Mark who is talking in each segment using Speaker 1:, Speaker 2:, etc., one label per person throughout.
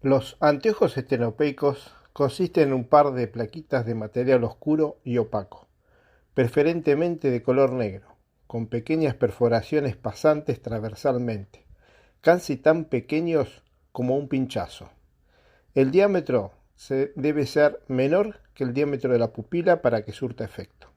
Speaker 1: Los anteojos estenopeicos consisten en un par de plaquitas de material oscuro y opaco, preferentemente de color negro, con pequeñas perforaciones pasantes transversalmente, casi tan pequeños como un pinchazo. El diámetro debe ser menor que el diámetro de la pupila para que surta efecto,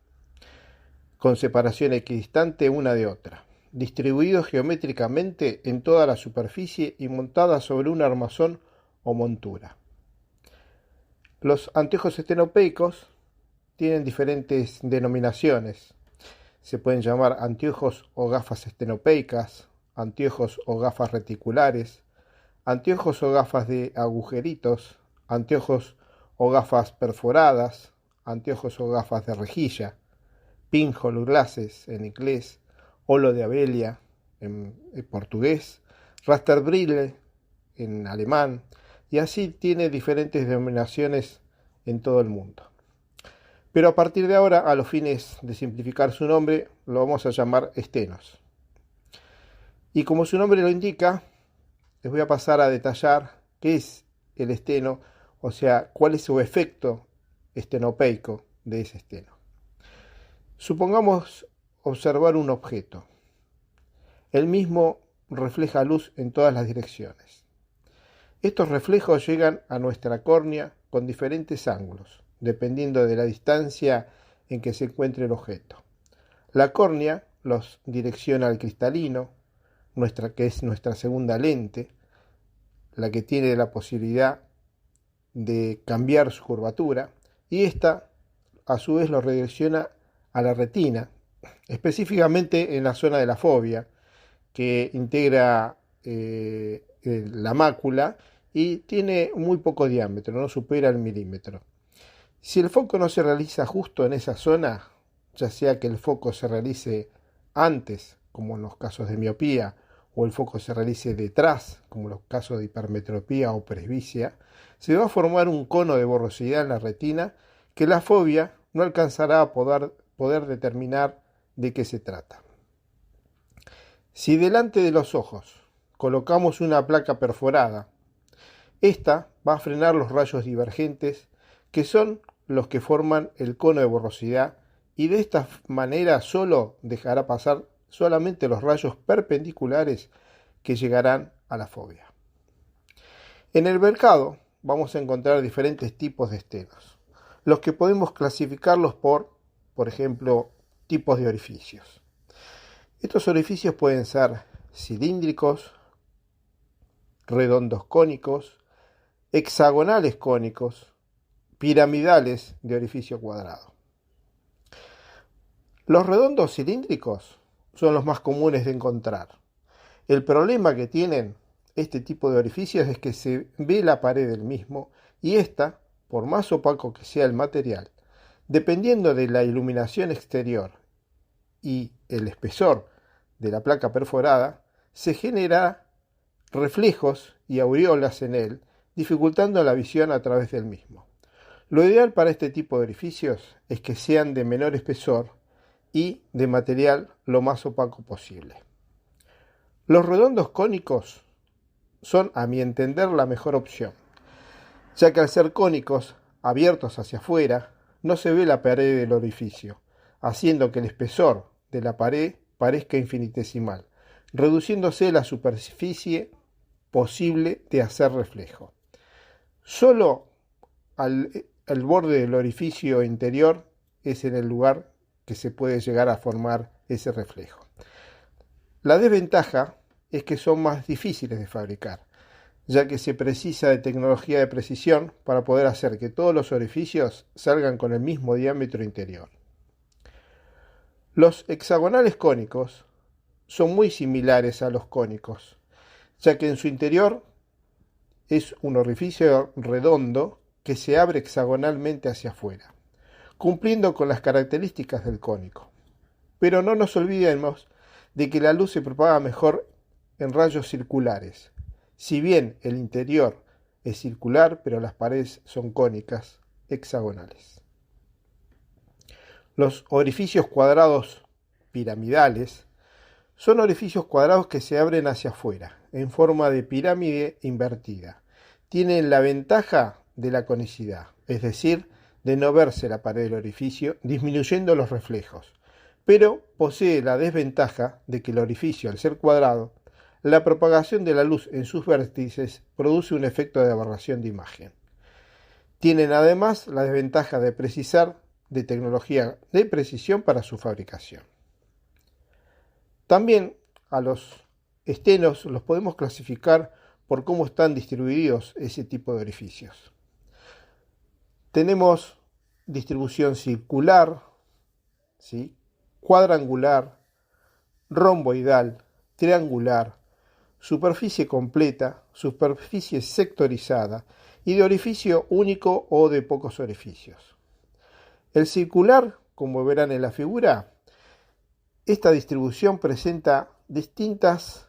Speaker 1: con separación equidistante una de otra, distribuidos geométricamente en toda la superficie y montadas sobre un armazón o montura. Los anteojos estenopeicos tienen diferentes denominaciones. Se pueden llamar anteojos o gafas estenopeicas, anteojos o gafas reticulares, anteojos o gafas de agujeritos, anteojos o gafas perforadas, anteojos o gafas de rejilla, pinhole glasses en inglés, holo de Abelia en portugués, rasterbrille en alemán, y así tiene diferentes denominaciones en todo el mundo. Pero a partir de ahora, a los fines de simplificar su nombre, lo vamos a llamar estenos. Y como su nombre lo indica, les voy a pasar a detallar qué es el esteno, o sea, cuál es su efecto estenopeico de ese esteno. Supongamos observar un objeto. El mismo refleja luz en todas las direcciones. Estos reflejos llegan a nuestra córnea con diferentes ángulos, dependiendo de la distancia en que se encuentre el objeto. La córnea los direcciona al cristalino, que es nuestra segunda lente, la que tiene la posibilidad de cambiar su curvatura, y esta a su vez lo redirecciona a la retina, específicamente en la zona de la fovea, que integra la mácula y tiene muy poco diámetro, no supera el milímetro. Si el foco no se realiza justo en esa zona, ya sea que el foco se realice antes, como en los casos de miopía, o el foco se realice detrás, como en los casos de hipermetropía o presbicia, se va a formar un cono de borrosidad en la retina que la fovea no alcanzará a poder determinar de qué se trata. Si delante de los ojos colocamos una placa perforada, esta va a frenar los rayos divergentes, que son los que forman el cono de borrosidad, y de esta manera solo dejará pasar solamente los rayos perpendiculares que llegarán a la fovea. En el mercado vamos a encontrar diferentes tipos de estenos, los que podemos clasificarlos por ejemplo, tipos de orificios. Estos orificios pueden ser cilíndricos, redondos cónicos, hexagonales cónicos, piramidales de orificio cuadrado. Los redondos cilíndricos son los más comunes de encontrar. El problema que tienen este tipo de orificios es que se ve la pared del mismo y esta, por más opaco que sea el material, dependiendo de la iluminación exterior y el espesor de la placa perforada, se genera reflejos y aureolas en él, dificultando la visión a través del mismo. Lo ideal para este tipo de orificios es que sean de menor espesor y de material lo más opaco posible. Los redondos cónicos son, a mi entender, la mejor opción, ya que al ser cónicos, abiertos hacia afuera, no se ve la pared del orificio, haciendo que el espesor de la pared parezca infinitesimal, reduciéndose la superficie posible de hacer reflejo. Solo el borde del orificio interior es en el lugar que se puede llegar a formar ese reflejo. La desventaja es que son más difíciles de fabricar, ya que se precisa de tecnología de precisión para poder hacer que todos los orificios salgan con el mismo diámetro interior. Los hexagonales cónicos son muy similares a los cónicos, ya que en su interior es un orificio redondo que se abre hexagonalmente hacia afuera, cumpliendo con las características del cónico. Pero no nos olvidemos de que la luz se propaga mejor en rayos circulares. Si bien el interior es circular, pero las paredes son cónicas, hexagonales. Los orificios cuadrados piramidales son orificios cuadrados que se abren hacia afuera, en forma de pirámide invertida, tienen la ventaja de la conicidad, es decir, de no verse la pared del orificio, disminuyendo los reflejos, pero posee la desventaja de que el orificio, al ser cuadrado, la propagación de la luz en sus vértices produce un efecto de aberración de imagen. Tienen además la desventaja de precisar de tecnología de precisión para su fabricación. También a los estenos los podemos clasificar por cómo están distribuidos ese tipo de orificios. Tenemos distribución circular, ¿sí?, cuadrangular, romboidal, triangular, superficie completa, superficie sectorizada y de orificio único o de pocos orificios. El circular, como verán en la figura, esta distribución presenta distintas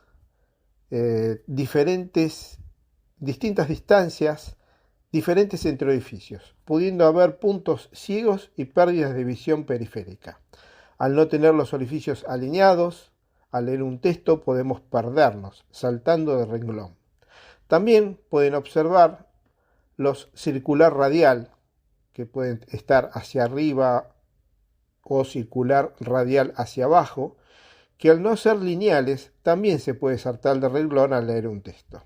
Speaker 1: distancias diferentes entre orificios, pudiendo haber puntos ciegos y pérdidas de visión periférica. Al no tener los orificios alineados, al leer un texto podemos perdernos, saltando de renglón. También pueden observar los circular radial, que pueden estar hacia arriba o circular radial hacia abajo, que al no ser lineales también se puede saltar de renglón al leer un texto.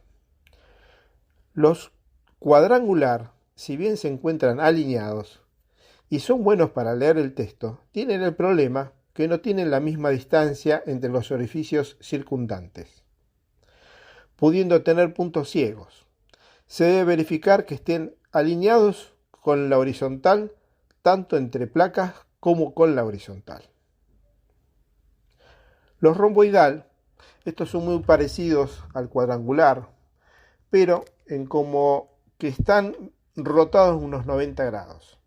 Speaker 1: Los cuadrangular, si bien se encuentran alineados y son buenos para leer el texto, tienen el problema que no tienen la misma distancia entre los orificios circundantes, pudiendo tener puntos ciegos. Se debe verificar que estén alineados con la horizontal, tanto entre placas como con la horizontal. Los romboidal, estos son muy parecidos al cuadrangular, pero en como que están rotados unos 90 grados.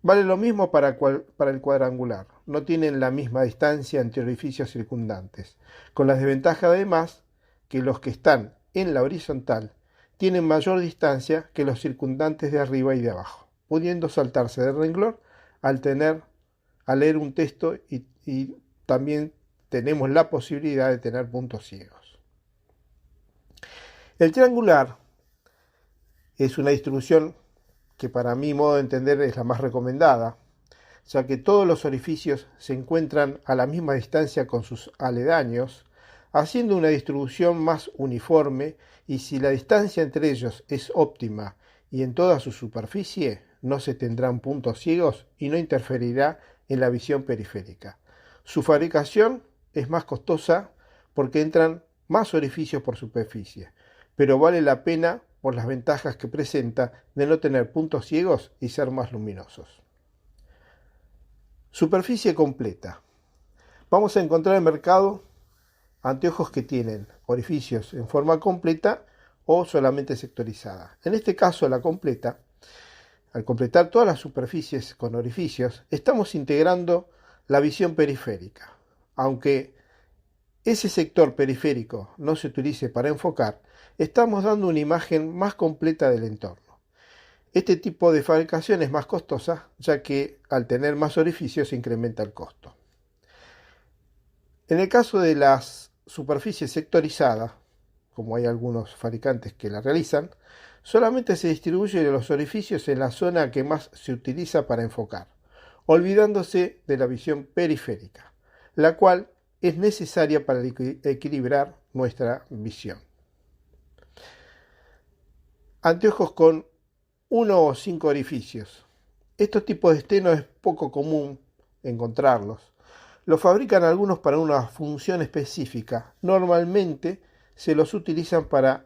Speaker 1: Vale lo mismo para el cuadrangular, no tienen la misma distancia entre orificios circundantes, con la desventaja además que los que están en la horizontal tienen mayor distancia que los circundantes de arriba y de abajo, pudiendo saltarse de renglón al leer un texto y también tenemos la posibilidad de tener puntos ciegos. El triangular es una distribución que para mi modo de entender es la más recomendada, ya que todos los orificios se encuentran a la misma distancia con sus aledaños, haciendo una distribución más uniforme, y si la distancia entre ellos es óptima y en toda su superficie, no se tendrán puntos ciegos y no interferirá en la visión periférica. Su fabricación es más costosa porque entran más orificios por superficie, pero vale la pena por las ventajas que presenta de no tener puntos ciegos y ser más luminosos. Superficie completa. Vamos a encontrar en el mercado anteojos que tienen orificios en forma completa o solamente sectorizada. En este caso, la completa, al completar todas las superficies con orificios, estamos integrando la visión periférica. Aunque ese sector periférico no se utilice para enfocar, estamos dando una imagen más completa del entorno. Este tipo de fabricación es más costosa, ya que al tener más orificios se incrementa el costo. En el caso de las superficies sectorizadas, como hay algunos fabricantes que la realizan, solamente se distribuyen los orificios en la zona que más se utiliza para enfocar, olvidándose de la visión periférica, la cual es necesaria para equilibrar nuestra visión. Anteojos con 1 o 5 orificios. Estos tipos de esteno es poco común encontrarlos. Los fabrican algunos para una función específica. Normalmente se los utilizan para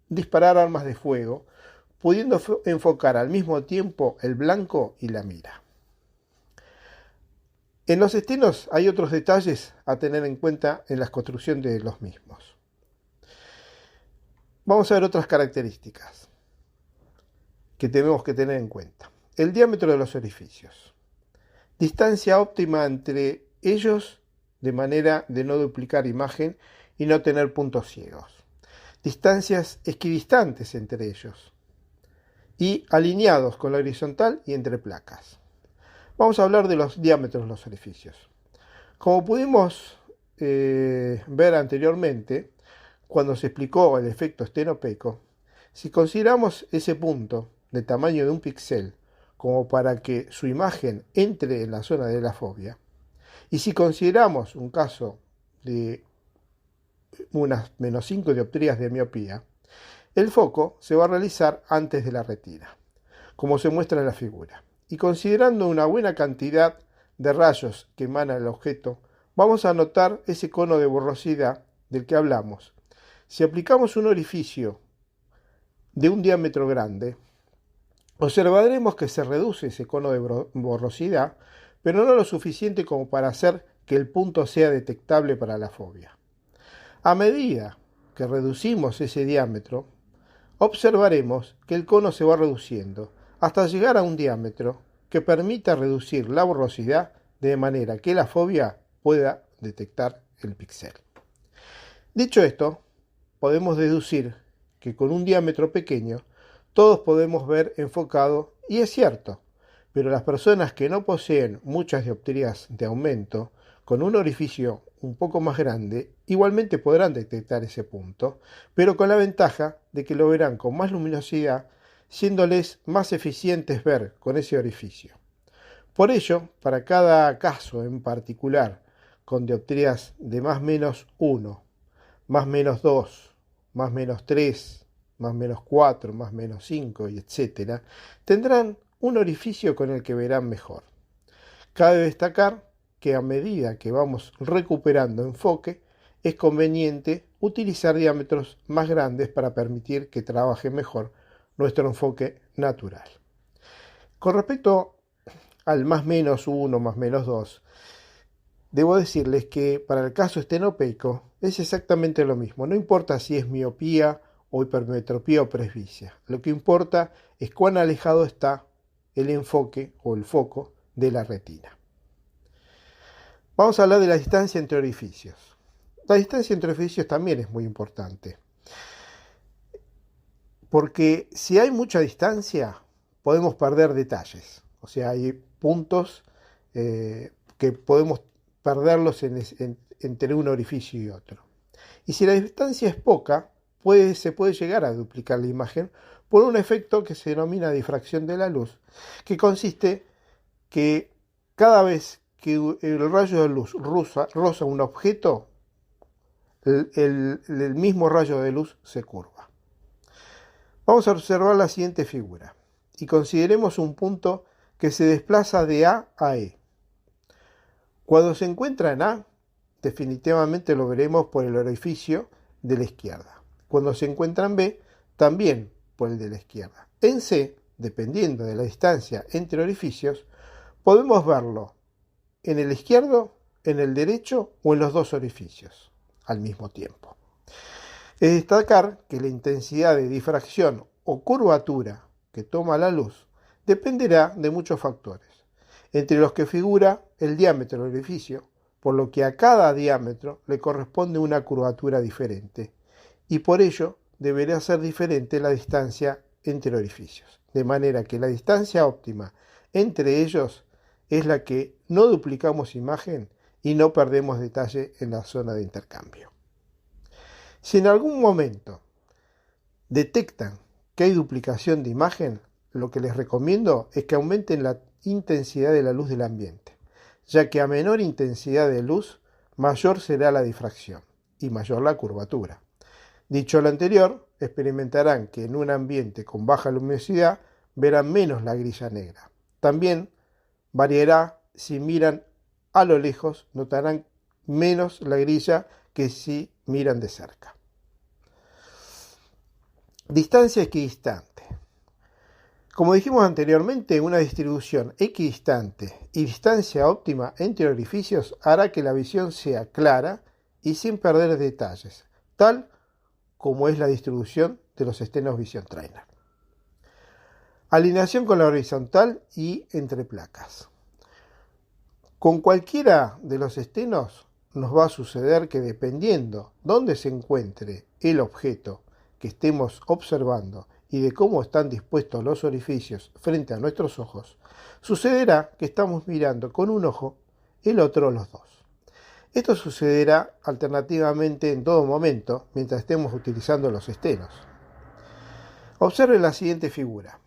Speaker 1: disparar armas de fuego, pudiendo enfocar al mismo tiempo el blanco y la mira. En los estenos hay otros detalles a tener en cuenta en la construcción de los mismos. Vamos a ver otras características que tenemos que tener en cuenta. El diámetro de los orificios. Distancia óptima entre ellos de manera de no duplicar imagen y no tener puntos ciegos. Distancias equidistantes entre ellos y alineados con la horizontal y entre placas. Vamos a hablar de los diámetros de los orificios. Como pudimos ver anteriormente, cuando se explicó el efecto estenopeco, Si consideramos ese punto del tamaño de un píxel como para que su imagen entre en la zona de la fobia, y si consideramos un caso de unas menos 5 dioptrías de miopía, el foco se va a realizar antes de la retina, como se muestra en la figura. Y considerando una buena cantidad de rayos que emana el objeto, vamos a notar ese cono de borrosidad del que hablamos. Si aplicamos un orificio de un diámetro grande, observaremos que se reduce ese cono de borrosidad, pero no lo suficiente como para hacer que el punto sea detectable para la fobia. A medida que reducimos ese diámetro, observaremos que el cono se va reduciendo hasta llegar a un diámetro que permita reducir la borrosidad de manera que la fobia pueda detectar el píxel. Dicho esto, podemos deducir que con un diámetro pequeño todos podemos ver enfocado, y es cierto, pero las personas que no poseen muchas dioptrías de aumento, con un orificio un poco más grande, igualmente podrán detectar ese punto, pero con la ventaja de que lo verán con más luminosidad, siéndoles más eficientes ver con ese orificio. Por ello, para cada caso en particular, con dioptrías de más menos 1, más menos 2, más menos 3, más menos 4, más menos 5, y etc., tendrán un orificio con el que verán mejor. Cabe destacar que a medida que vamos recuperando enfoque, es conveniente utilizar diámetros más grandes para permitir que trabaje mejor nuestro enfoque natural. Con respecto al más menos 1, más menos 2, debo decirles que para el caso estenopeico es exactamente lo mismo. No importa si es miopía o hipermetropía o presbicia. Lo que importa es cuán alejado está el enfoque o el foco de la retina. Vamos a hablar de la distancia entre orificios. La distancia entre orificios también es muy importante, porque si hay mucha distancia podemos perder detalles. O sea, hay puntos que podemos perderlos entre un orificio y otro. Y si la distancia es poca, se puede llegar a duplicar la imagen por un efecto que se denomina difracción de la luz, que que cada vez que el rayo de luz roza un objeto, el mismo rayo de luz se curva. Vamos a observar la siguiente figura y consideremos un punto que se desplaza de A a E. Cuando se encuentra en A, definitivamente lo veremos por el orificio de la izquierda. Cuando se encuentra en B, también por el de la izquierda. En C, dependiendo de la distancia entre orificios, podemos verlo en el izquierdo, en el derecho o en los dos orificios al mismo tiempo. Es destacar que la intensidad de difracción o curvatura que toma la luz dependerá de muchos factores, entre los que figura el diámetro del orificio, por lo que a cada diámetro le corresponde una curvatura diferente, y por ello deberá ser diferente la distancia entre orificios, de manera que la distancia óptima entre ellos es la que no duplicamos imagen y no perdemos detalle en la zona de intercambio. Si en algún momento detectan que hay duplicación de imagen, lo que les recomiendo es que aumenten la intensidad de la luz del ambiente, ya que a menor intensidad de luz, mayor será la difracción y mayor la curvatura. Dicho lo anterior, experimentarán que en un ambiente con baja luminosidad verán menos la grilla negra. También variará si miran a lo lejos, notarán menos la grilla que si miran de cerca. Distancia equidistante. Como dijimos anteriormente, una distribución equidistante y distancia óptima entre orificios hará que la visión sea clara y sin perder detalles, tal como es la distribución de los estenos Vision Trainer. Alineación con la horizontal y entre placas. Con cualquiera de los estenos nos va a suceder que dependiendo dónde se encuentre el objeto que estemos observando y de cómo están dispuestos los orificios frente a nuestros ojos, sucederá que estamos mirando con un ojo, el otro los dos. Esto sucederá alternativamente en todo momento mientras estemos utilizando los estenos. Observe la siguiente figura.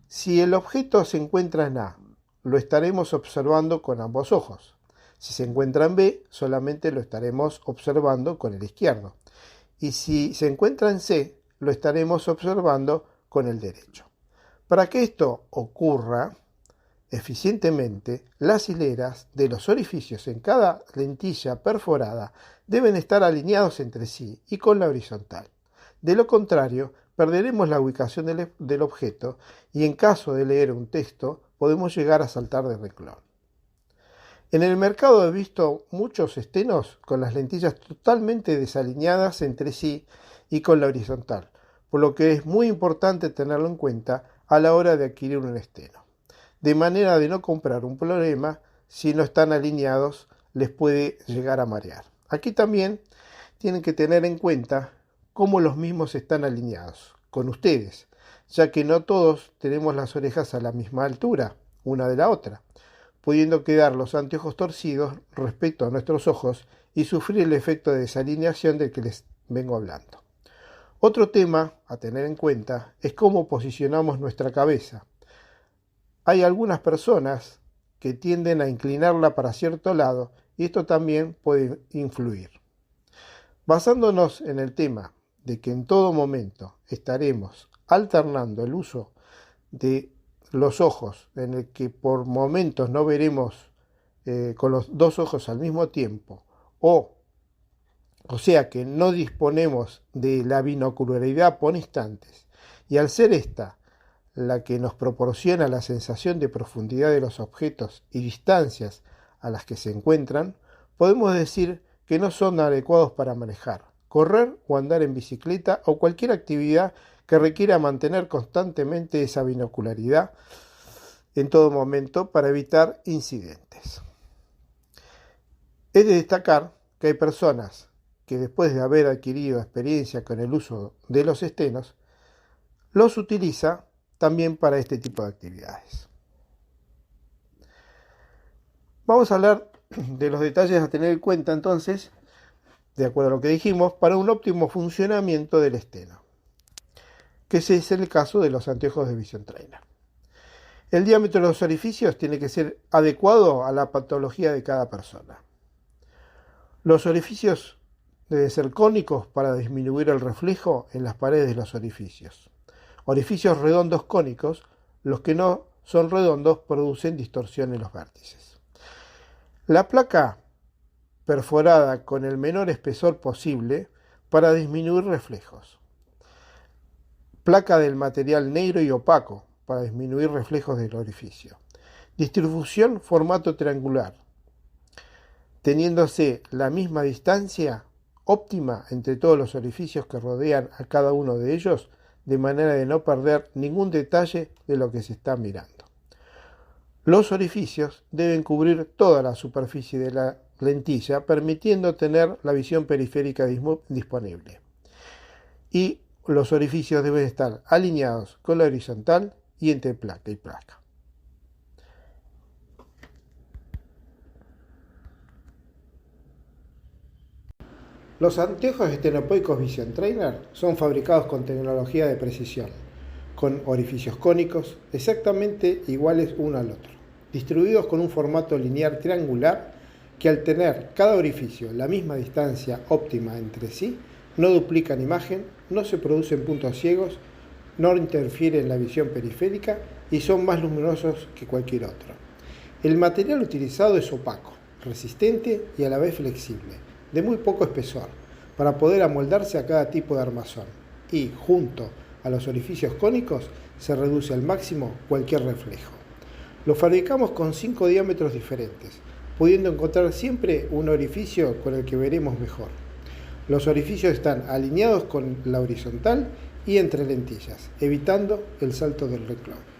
Speaker 1: Si el objeto se encuentra en A, lo estaremos observando con ambos ojos. Si se encuentra en B, solamente lo estaremos observando con el izquierdo. Y si se encuentra en C, lo estaremos observando con el derecho. Para que esto ocurra eficientemente, las hileras de los orificios en cada lentilla perforada deben estar alineados entre sí y con la horizontal. De lo contrario, perderemos la ubicación del objeto y en caso de leer un texto podemos llegar a saltar de renglón. En el mercado he visto muchos estenos con las lentillas totalmente desalineadas entre sí y con la horizontal, por lo que es muy importante tenerlo en cuenta a la hora de adquirir un esteno. De manera de no comprar un problema, si no están alineados, les puede llegar a marear. Aquí también tienen que tener en cuenta cómo los mismos están alineados con ustedes, ya que no todos tenemos las orejas a la misma altura, una de la otra, pudiendo quedar los anteojos torcidos respecto a nuestros ojos y sufrir el efecto de desalineación del que les vengo hablando. Otro tema a tener en cuenta es cómo posicionamos nuestra cabeza. Hay algunas personas que tienden a inclinarla para cierto lado y esto también puede influir. Basándonos en el tema de que en todo momento estaremos alternando el uso de los ojos, en el que por momentos no veremos con los dos ojos al mismo tiempo, o sea que no disponemos de la binocularidad por instantes, y al ser esta la que nos proporciona la sensación de profundidad de los objetos y distancias a las que se encuentran, podemos decir que no son adecuados para manejar, correr o andar en bicicleta o cualquier actividad que requiera mantener constantemente esa binocularidad en todo momento para evitar incidentes. Es de destacar que hay personas que después de haber adquirido experiencia con el uso de los estenos, los utiliza también para este tipo de actividades. Vamos a hablar de los detalles a tener en cuenta entonces, de acuerdo a lo que dijimos, para un óptimo funcionamiento del esteno, que ese es el caso de los anteojos de Vision Trainer. El diámetro de los orificios tiene que ser adecuado a la patología de cada persona. Los orificios deben ser cónicos para disminuir el reflejo en las paredes de los orificios. Orificios redondos cónicos, los que no son redondos producen distorsión en los vértices. La placa perforada con el menor espesor posible para disminuir reflejos. Placa del material negro y opaco para disminuir reflejos del orificio. Distribución formato triangular, teniéndose la misma distancia óptima entre todos los orificios que rodean a cada uno de ellos, de manera de no perder ningún detalle de lo que se está mirando. Los orificios deben cubrir toda la superficie de la lentilla, permitiendo tener la visión periférica disponible. Y los orificios deben estar alineados con la horizontal y entre placa y placa. Los anteojos estenopeico Vision Trainer son fabricados con tecnología de precisión, con orificios cónicos exactamente iguales uno al otro, distribuidos con un formato lineal triangular que al tener cada orificio la misma distancia óptima entre sí, no duplican imagen, no se producen puntos ciegos, no interfieren en la visión periférica y son más luminosos que cualquier otro. El material utilizado es opaco, resistente y a la vez flexible, de muy poco espesor, para poder amoldarse a cada tipo de armazón y, junto a los orificios cónicos, se reduce al máximo cualquier reflejo. Lo fabricamos con 5 diámetros diferentes, pudiendo encontrar siempre un orificio con el que veremos mejor. Los orificios están alineados con la horizontal y entre lentillas, evitando el salto del renglón.